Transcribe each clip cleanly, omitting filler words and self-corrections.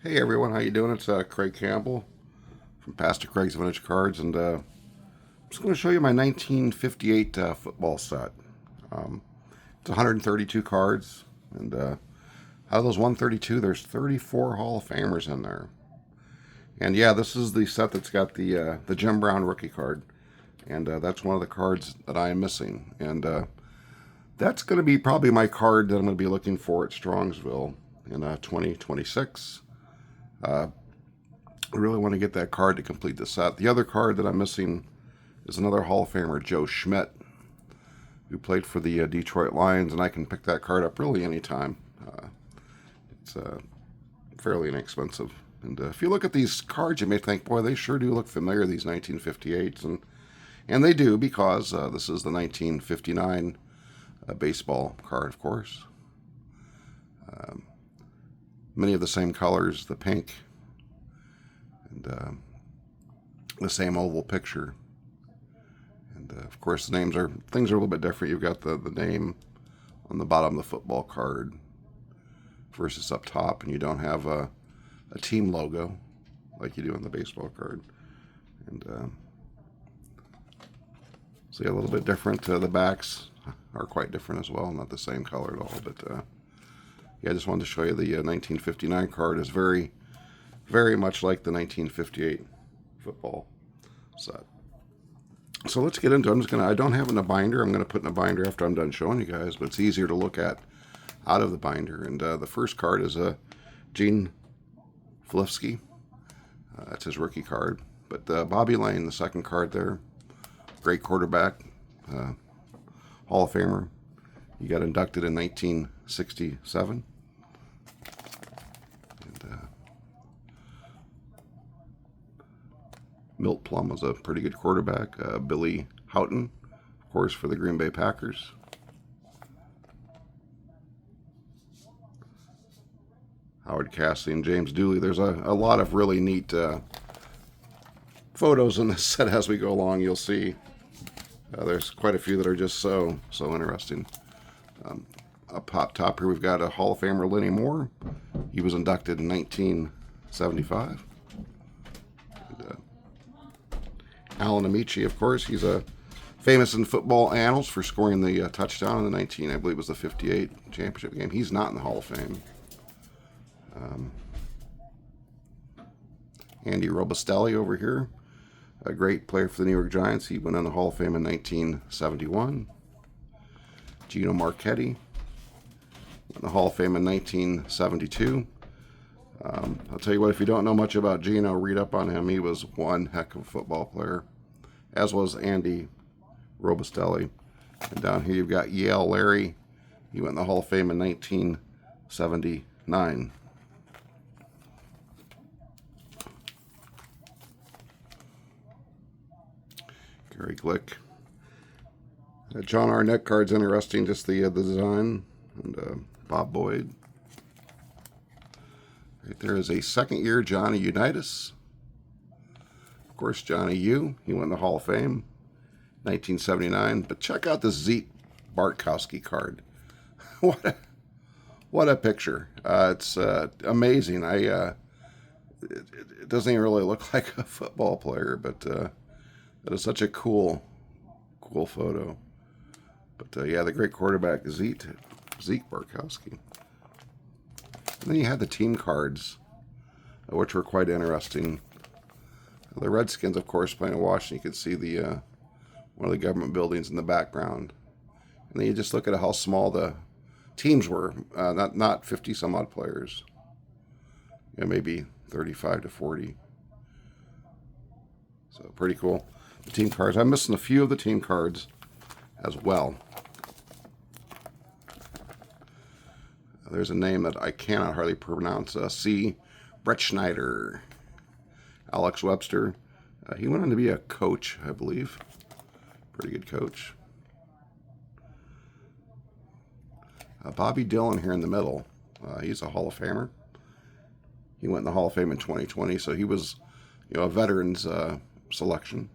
Hey everyone, how you doing? It's Craig Campbell from Pastor Craig's Vintage Cards, and I'm just going to show you my 1958 football set. Um, it's 132 cards, and out of those 132, there's 34 Hall of Famers in there. And yeah, this is the set that's got the Jim Brown rookie card, and that's one of the cards that I am missing. And that's going to be probably my card that I'm going to be looking for at Strongsville in 2026. I really want to get that card to complete the set. The other card that I'm missing is another Hall of Famer, Joe Schmidt, who played for the Detroit Lions, and I can pick that card up really anytime. It's fairly inexpensive. And if you look at these cards, you may think, boy, they sure do look familiar, these 1958s. And they do, because this is the 1959 baseball card, of course. Many of the same colors, the pink, and the same oval picture. And of course, the things are a little bit different. You've got the name on the bottom of the football card versus up top, and you don't have a team logo like you do on the baseball card. And so yeah, a little bit different. The backs are quite different as well, not the same color at all. But yeah, I just wanted to show you the 1959 card is very, very much like the 1958 football set. So let's get into it. I don't have it in a binder. I'm going to put in a binder after I'm done showing you guys, but it's easier to look at out of the binder. And the first card is Gene Filifsky. That's his rookie card. But Bobby Layne, the second card there, great quarterback, Hall of Famer. He got inducted in 1967. Milt Plum was a pretty good quarterback. Billy Houghton, of course, for the Green Bay Packers. Howard Cassidy and James Dooley. There's a lot of really neat photos in this set as we go along. You'll see there's quite a few that are just so interesting. Up top here, we've got a Hall of Famer, Lenny Moore. He was inducted in 1975. Alan Amici, of course, he's famous in football annals for scoring the touchdown in the I believe it was the 58 championship game. He's not in the Hall of Fame. Andy Robustelli over here, a great player for the New York Giants. He went in the Hall of Fame in 1971. Gino Marchetti went in the Hall of Fame in 1972. I'll tell you what, if you don't know much about Gino, read up on him. He was one heck of a football player, as was Andy Robustelli. And down here you've got Yale Larry. He went in the Hall of Fame in 1979. Gary Glick. John Arnett card's interesting, just the design. And Bob Boyd. Right there is a second-year Johnny Unitas. Of course, Johnny U. He went in the Hall of Fame, 1979. But check out the Zeke Bartkowski card. what a picture! It's amazing. It doesn't even really look like a football player, but that is such a cool photo. But yeah, the great quarterback Zeke Bartkowski. And then you had the team cards, which were quite interesting. The Redskins, of course, playing in Washington. You could see the one of the government buildings in the background. And then you just look at how small the teams were. Not 50 some odd players. Maybe 35 to 40. So pretty cool. The team cards. I'm missing a few of the team cards as well. There's a name that I cannot hardly pronounce. C. Brett Schneider. Alex Webster. He went on to be a coach, I believe. Pretty good coach. Bobby Dillon here in the middle. He's a Hall of Famer. He went in the Hall of Fame in 2020, so he was, a veterans selection.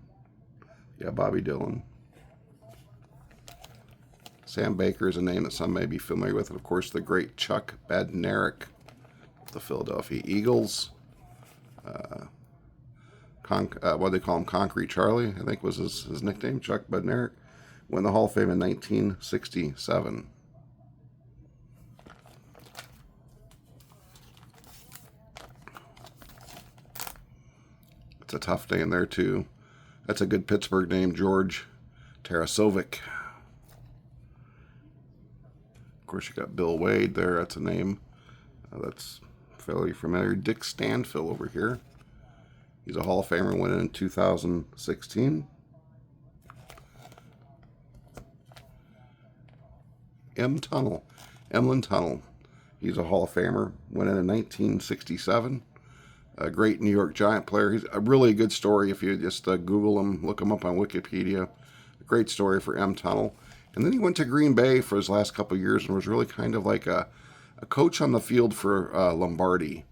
Yeah, Bobby Dillon. Sam Baker is a name that some may be familiar with. And of course, the great Chuck Bednarik, the Philadelphia Eagles. What they call him, Concrete Charlie, I think was his nickname, Chuck Bednarik. Won the Hall of Fame in 1967. It's a tough name there, too. That's a good Pittsburgh name, George Tarasovic. Of course, you got Bill Wade there. That's a name that's fairly familiar. Dick Stanfill over here. He's a Hall of Famer, winning in 2016. Emlyn Tunnell. He's a Hall of Famer, winning in 1967. A great New York Giant player. He's a really good story if you just Google him, look him up on Wikipedia. A great story for M. Tunnell. And then he went to Green Bay for his last couple of years and was really kind of like a coach on the field for Lombardi.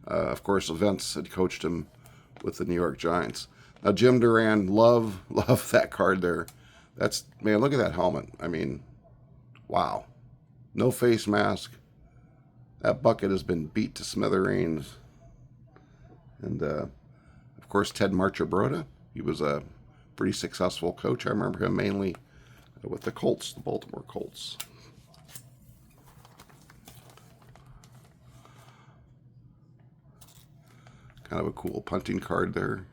Of course, Vince had coached him with the New York Giants. Now, Jim Duran, love that card there. That's, man, look at that helmet. I mean, wow. No face mask. That bucket has been beat to smithereens. And, of course, Ted Marchibroda. He was a pretty successful coach. I remember him mainly with the Colts, the Baltimore Colts. Kind of a cool punting card there.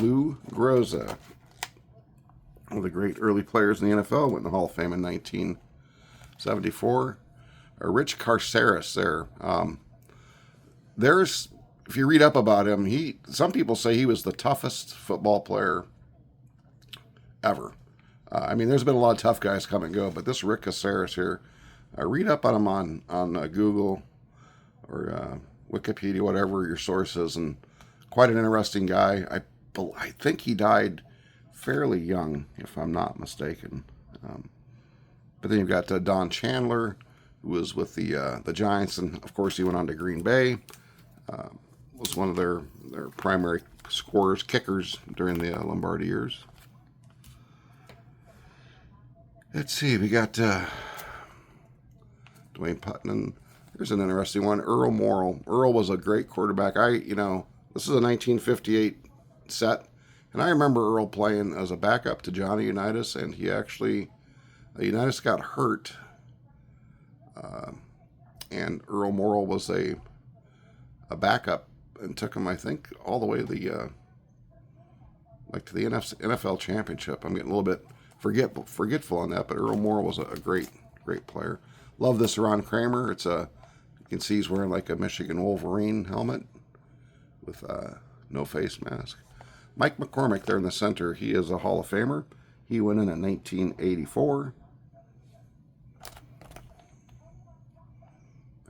Lou Groza, one of the great early players in the NFL, went in the Hall of Fame in 1974. Rich Carceres there. If you read up about him, some people say he was the toughest football player ever. I mean, there's been a lot of tough guys come and go, but this Rick Caceres here, read up on him on Google or Wikipedia, whatever your source is, and quite an interesting guy. I think he died fairly young, if I'm not mistaken. But then you've got Don Chandler, who was with the Giants, and of course he went on to Green Bay. Was one of their primary scorers, kickers during the Lombardi years. Let's see, we got Dwayne Putnam. Here's an interesting one, Earl Morrall. Earl was a great quarterback. This is a 1958 set, and I remember Earl playing as a backup to Johnny Unitas, and Unitas got hurt, and Earl Morrall was a backup and took him, I think, all the way to the NFL championship. I'm getting a little bit forgetful on that, but Earl Morrall was a great player. Love this Ron Kramer. You can see he's wearing like a Michigan Wolverine helmet with no face mask. Mike McCormick there in the center. He is a Hall of Famer. He went in 1984.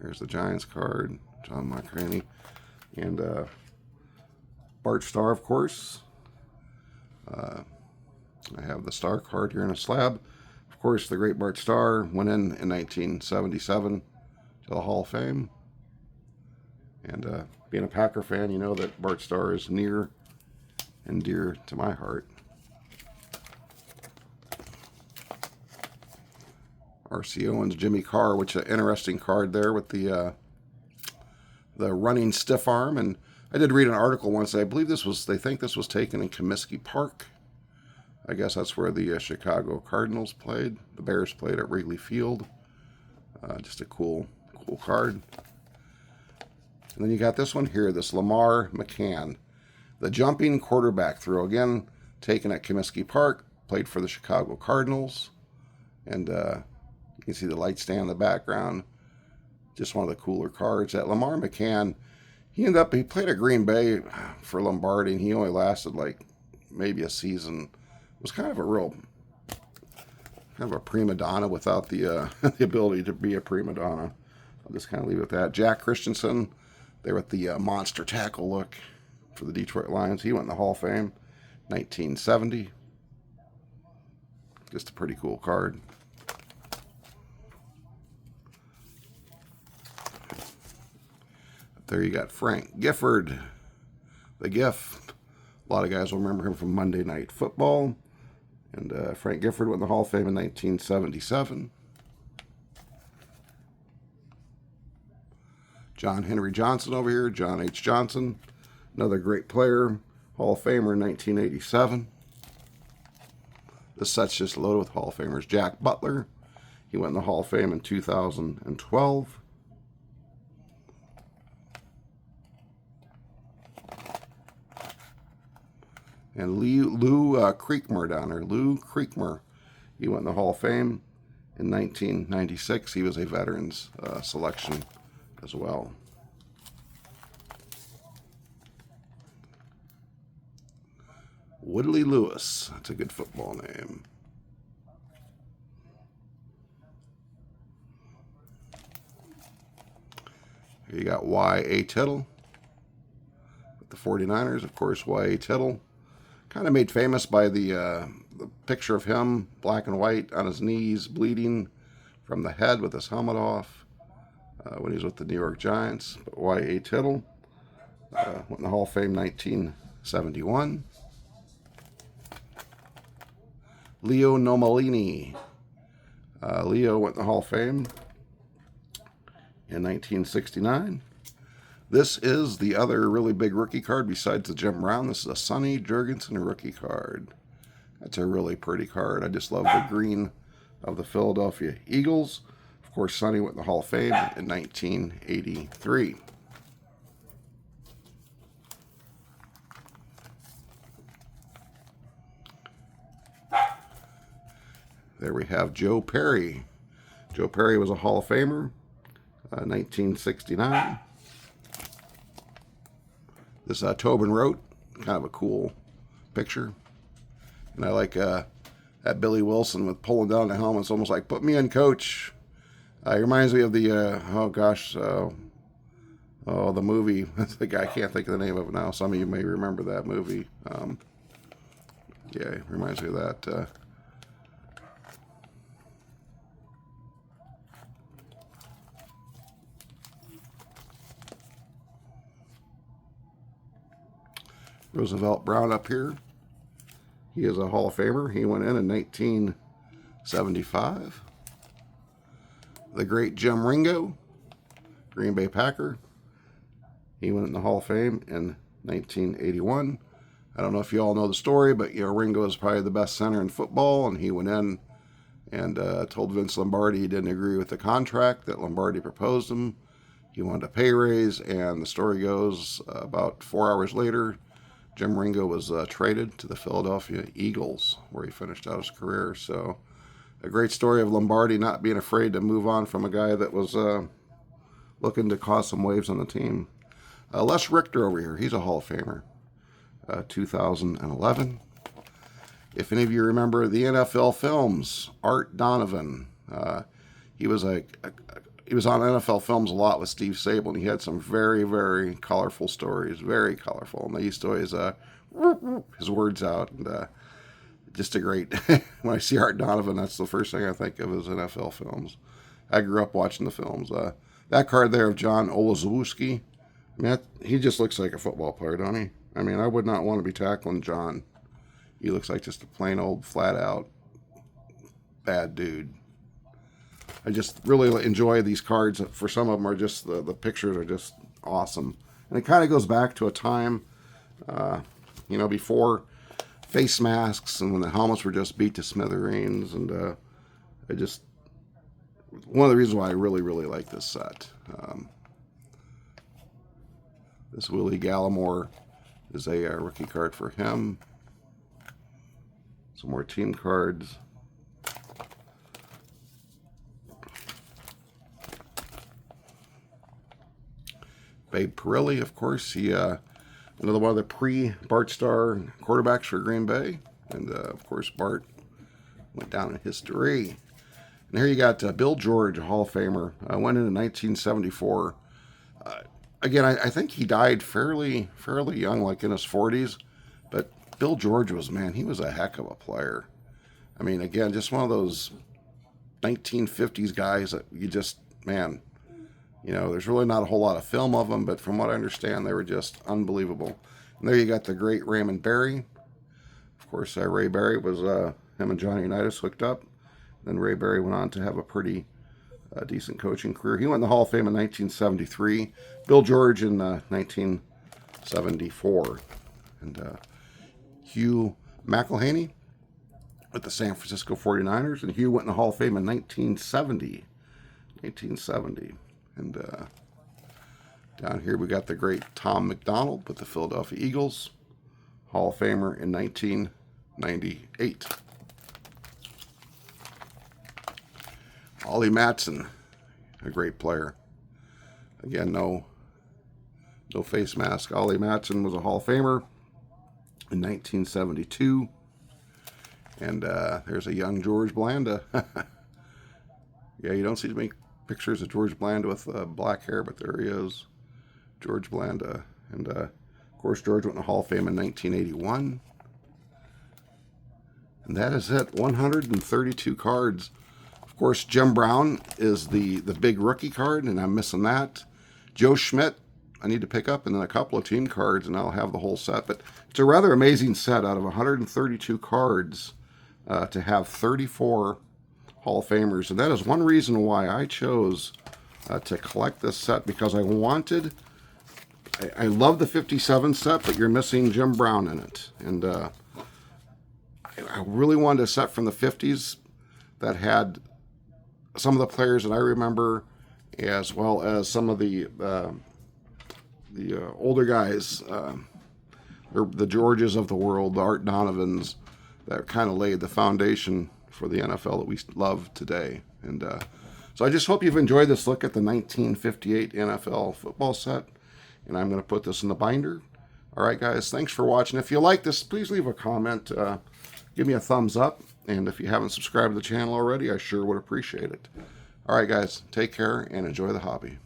There's the Giants card, John McCraney. And Bart Starr, of course. I have the Starr card here in a slab. Of course, the great Bart Starr went in 1977 to the Hall of Fame. And being a Packer fan, you know that Bart Starr is near and dear to my heart. R.C. Owens, Jimmy Carr, which is an interesting card there with the running stiff arm. And I did read an article once. They think this was taken in Comiskey Park. I guess that's where the Chicago Cardinals played. The Bears played at Wrigley Field. Just a cool card. And then you got this one here, this Lamar McCann. The jumping quarterback throw. Again, taken at Comiskey Park. Played for the Chicago Cardinals. And you can see the light stand in the background. Just one of the cooler cards. That Lamar McCann, he played at Green Bay for Lombardi, and he only lasted like maybe a season. Was kind of a prima donna without the the ability to be a prima donna. I'll just kind of leave it at that. Jack Christensen, there with the monster tackle look for the Detroit Lions. He went in the Hall of Fame, 1970. Just a pretty cool card. There you got Frank Gifford, the Giff. A lot of guys will remember him from Monday Night Football. And Frank Gifford went in the Hall of Fame in 1977. John Henry Johnson over here, John H. Johnson, another great player, Hall of Famer in 1987. This set's just loaded with Hall of Famers. Jack Butler, he went in the Hall of Fame in 2012. And Lou Creekmore down there. Lou Creekmore. He went in the Hall of Fame in 1996. He was a veterans selection as well. Woodley Lewis. That's a good football name. Here you got Y.A. Tittle with the 49ers. Of course, Y.A. Tittle, kind of made famous by the picture of him, black and white, on his knees, bleeding from the head with his helmet off when he was with the New York Giants. But Y.A. Tittle went in the Hall of Fame 1971. Leo Nomalini. Leo went in the Hall of Fame in 1969. This is the other really big rookie card besides the Jim Brown. This is a Sonny Jurgensen rookie card. That's a really pretty card. I just love the green of the Philadelphia Eagles. Of course, Sonny went in the Hall of Fame in 1983. There we have Joe Perry. Joe Perry was a Hall of Famer, 1969. This Tobin wrote, kind of a cool picture. And I like that Billy Wilson with pulling down the helmet. It's almost like, put me in, coach. It reminds me of the, the movie. The guy, I can't think of the name of it now. Some of you may remember that movie. Yeah, it reminds me of that. Roosevelt Brown up here. He is a Hall of Famer. He went in 1975. The great Jim Ringo, Green Bay Packer. He went in the Hall of Fame in 1981. I don't know if you all know the story, but Ringo is probably the best center in football, and he went in and told Vince Lombardi he didn't agree with the contract that Lombardi proposed him. He wanted a pay raise, and the story goes about 4 hours later, Jim Ringo was traded to the Philadelphia Eagles, where he finished out his career. So, a great story of Lombardi not being afraid to move on from a guy that was looking to cause some waves on the team. Les Richter over here, he's a Hall of Famer, 2011. If any of you remember the NFL films, Art Donovan, he was on NFL Films a lot with Steve Sable, and he had some very, very colorful stories, very colorful. And they used to always his words out, and just a great. When I see Art Donovan, that's the first thing I think of is NFL films. I grew up watching the films. That card there of John Olszewski, he just looks like a football player, don't he? I mean, I would not want to be tackling John. He looks like just a plain old, flat out bad dude. I just really enjoy these cards. For some of them are just, the pictures are just awesome. And it kind of goes back to a time, before face masks and when the helmets were just beat to smithereens. And one of the reasons why I really, really like this set. This Willie Gallimore is a rookie card for him. Some more team cards. Babe Parilli, of course, he another one of the pre-Bart Starr quarterbacks for Green Bay, and of course Bart went down in history. And here you got Bill George, a Hall of Famer, went in 1974. Again, I think he died fairly young, like in his 40s, but Bill George he was a heck of a player. I mean, again, just one of those 1950s guys that you just, there's really not a whole lot of film of them, but from what I understand, they were just unbelievable. And there you got the great Raymond Berry. Of course, Ray Berry was him and Johnny Unitas hooked up. Then Ray Barry went on to have a pretty decent coaching career. He went in the Hall of Fame in 1973. Bill George in 1974. And Hugh McElhaney with the San Francisco 49ers. And Hugh went in the Hall of Fame in 1970. 1970. And down here we got the great Tom McDonald with the Philadelphia Eagles. Hall of Famer in 1998. Ollie Matson, a great player. Again, no face mask. Ollie Matson was a Hall of Famer in 1972. And there's a young George Blanda. Yeah, you don't see many pictures of George Blanda with black hair, but there he is. George Blanda. And, of course, George went in the Hall of Fame in 1981. And that is it. 132 cards. Of course, Jim Brown is the big rookie card, and I'm missing that. Joe Schmidt, I need to pick up, and then a couple of team cards, and I'll have the whole set. But it's a rather amazing set. Out of 132 cards, to have 34 Hall of Famers. And that is one reason why I chose to collect this set, because I wanted... I love the 57 set, but you're missing Jim Brown in it. And I really wanted a set from the 50s that had some of the players that I remember, as well as some of the older guys, the Georges of the world, the Art Donovans, that kind of laid the foundation for the NFL that we love today. And so I just hope you've enjoyed this look at the 1958 NFL football set. And I'm going to put this in the binder. All right, guys, thanks for watching. If you like this, please leave a comment. Give me a thumbs up. And if you haven't subscribed to the channel already, I sure would appreciate it. All right, guys, take care and enjoy the hobby.